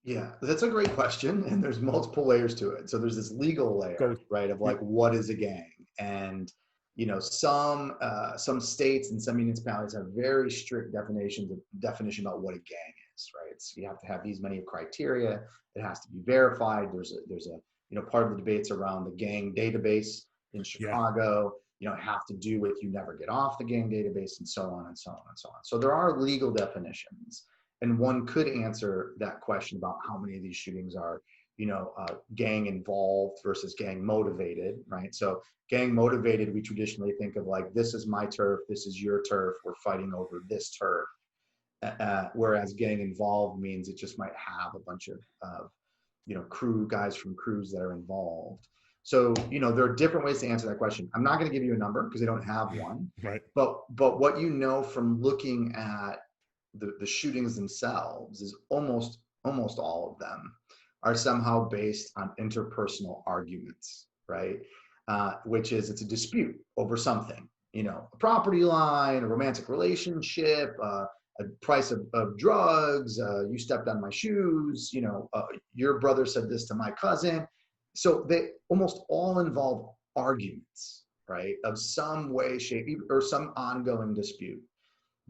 Yeah, that's a great question, and there's multiple layers to it. So there's this legal Go. layer, right, of Yeah. like what is a gang, and some states and some municipalities have very strict definition about what a gang is, right? It's, you have to have these many criteria. It has to be verified. There's a part of the debates around the gang database in Yeah. Chicago. Have to do with you never get off the gang database and so on and so on and so on. So there are legal definitions, and one could answer that question about how many of these shootings are gang involved versus gang motivated, right? So gang motivated, we traditionally think of like, this is my turf, this is your turf, we're fighting over this turf. Whereas gang involved means it just might have a bunch of crew guys from crews that are involved. So there are different ways to answer that question. I'm not going to give you a number because I don't have one, Right. but what from looking at the shootings themselves is almost all of them are somehow based on interpersonal arguments, right? Which is, it's a dispute over something, a property line, a romantic relationship, a price of drugs, you stepped on my shoes, your brother said this to my cousin. So they almost all involve arguments, right, of some way, shape, or some ongoing dispute.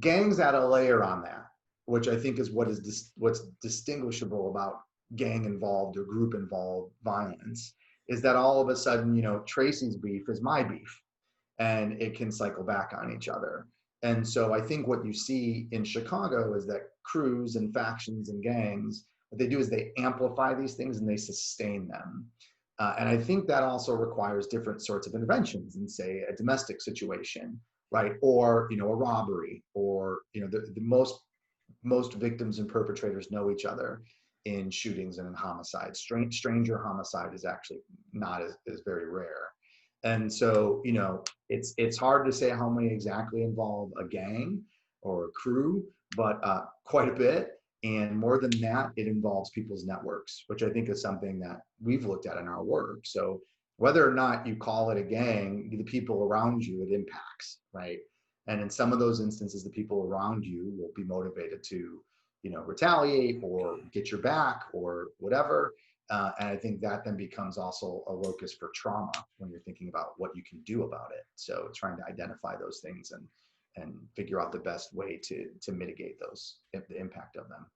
Gangs add a layer on that, which I think is what's distinguishable about gang involved or group involved violence, is that all of a sudden, Tracy's beef is my beef, and it can cycle back on each other. And so I think what you see in Chicago is that crews and factions and gangs, what they do is they amplify these things and they sustain them. And I think that also requires different sorts of interventions in, say, a domestic situation, right? Or, a robbery, or, the most victims and perpetrators know each other in shootings and in homicides. Stranger homicide is actually not is very rare. And so, it's hard to say how many exactly involve a gang or a crew, but quite a bit. And more than that, it involves people's networks, which I think is something that we've looked at in our work. So whether or not you call it a gang, the people around you it impacts, right? And in some of those instances, the people around you will be motivated to, retaliate or get your back or whatever. And I think that then becomes also a locus for trauma when you're thinking about what you can do about it. So trying to identify those things and figure out the best way to mitigate the impact of them.